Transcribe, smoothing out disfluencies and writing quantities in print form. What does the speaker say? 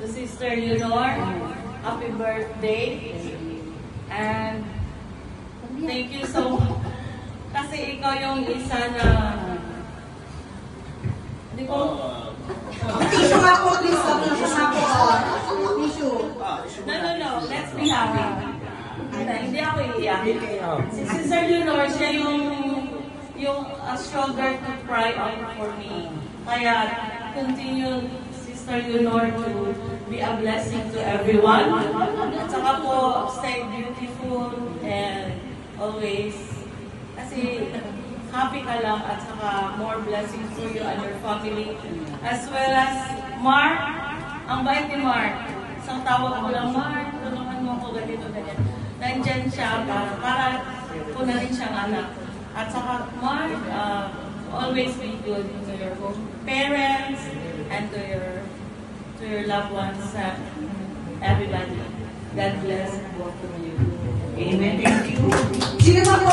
to Sister Leonor. Happy birthday. And thank you so much. Kasi ikaw yung isa na... Hindi ko... Tissue nga po, please. Tissue. No. Let's be happy. Hindi ako iiyak. Si Sister Leonor, siya yung shoulder to cry on for me. Kaya continue, Sister Leonor, to be a blessing to everyone. At saka po, stay beautiful and always, kasi happy ka lang at saka more blessings for you and your family. As well as Mark, ang bait ni Mark. Isang tawag ko lang, Mark, tulungan mo ako ganito. Nandyan siya para punarin siyang anak. At saka, Mark, always be good to your parents and to your loved ones, everybody. God bless both of you. Amen. Thank you. Sino ba po